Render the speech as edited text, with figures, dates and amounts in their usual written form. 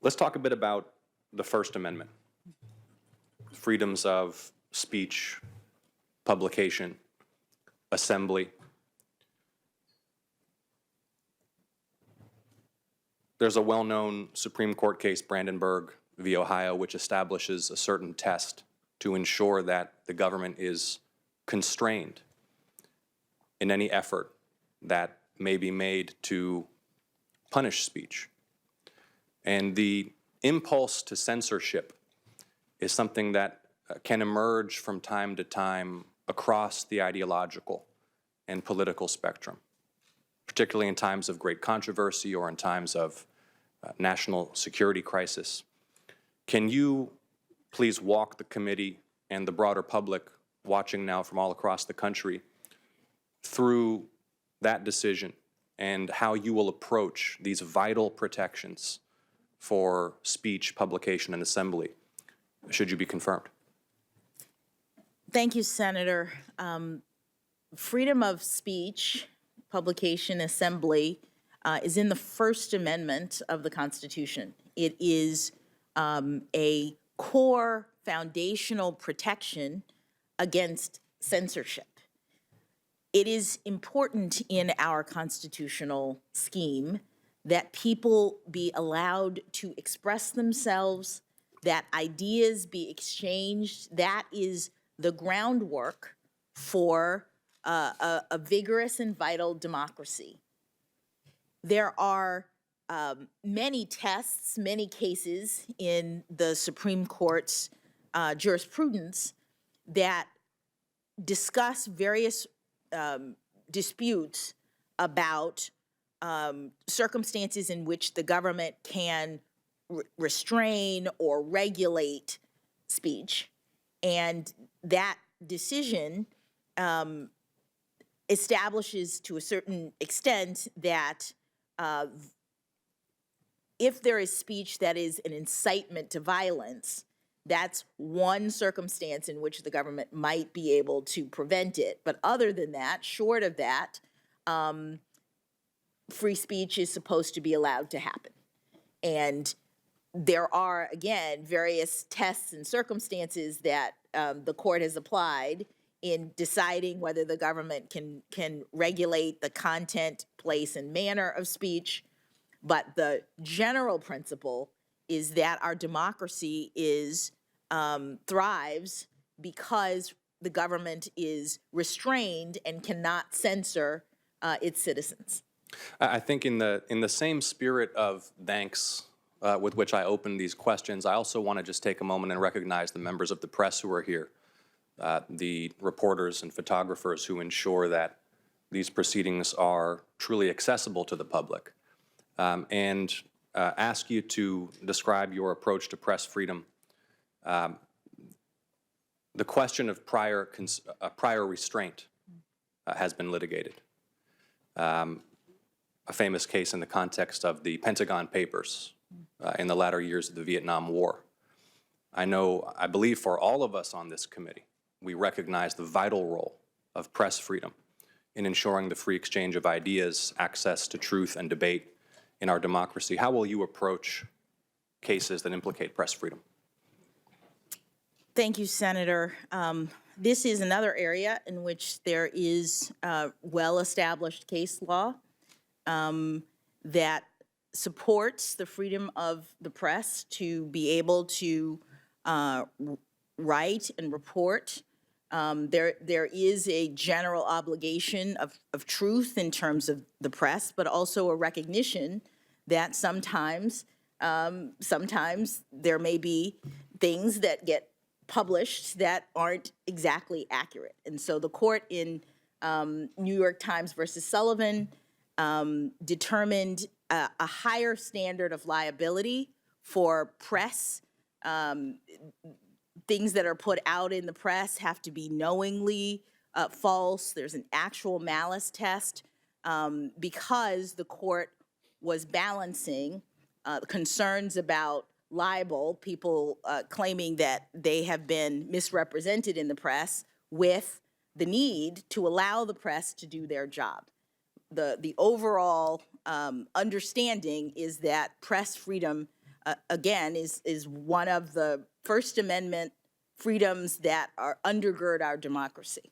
Let's talk a bit about the First Amendment. Freedoms of speech, publication, assembly. There's a well-known Supreme Court case, Brandenburg v. Ohio, which establishes a certain test to ensure that the government is constrained in any effort that may be made to punish speech. And the impulse to censorship is something that can emerge from time to time across the ideological and political spectrum, particularly in times of great controversy or in times of national security crisis. Can you please walk the committee and the broader public watching now from all across the country through that decision and how you will approach these vital protections for speech, publication, and assembly, should you be confirmed? Thank you, Senator. Freedom of speech, publication, assembly is in the First Amendment of the Constitution. It is a core foundational protection against censorship. It is important in our constitutional scheme that people be allowed to express themselves, that ideas be exchanged. That is the groundwork for a vigorous and vital democracy. There are many tests, many cases in the Supreme Court's jurisprudence that discuss various disputes about circumstances in which the government can restrain or regulate speech. And that decision establishes to a certain extent that if there is speech that is an incitement to violence, that's one circumstance in which the government might be able to prevent it. But other than that, short of that, free speech is supposed to be allowed to happen. And there are, again, various tests and circumstances that the court has applied in deciding whether the government can regulate the content, place, and manner of speech. But the general principle is that our democracy thrives because the government is restrained and cannot censor its citizens. I think in the same spirit of thanks with which I opened these questions, I also want to just take a moment and recognize the members of the press who are here, the reporters and photographers who ensure that these proceedings are truly accessible to the public, and ask you to describe your approach to press freedom. The question of prior restraint has been litigated. A famous case in the context of the Pentagon Papers in the latter years of the Vietnam War. I believe for all of us on this committee, we recognize the vital role of press freedom in ensuring the free exchange of ideas, access to truth and debate in our democracy. How will you approach cases that implicate press freedom? Thank you, Senator. This is another area in which there is well-established case law that supports the freedom of the press to be able to write and report. There is a general obligation of truth in terms of the press, but also a recognition that sometimes there may be things that get published that aren't exactly accurate. And so the court in New York Times versus Sullivan determined a higher standard of liability for press. Things that are put out in the press have to be knowingly false. There's an actual malice test because the court was balancing concerns about libel, people claiming that they have been misrepresented in the press, with the need to allow the press to do their job. The overall understanding is that press freedom again, is one of the First Amendment freedoms that are undergird our democracy.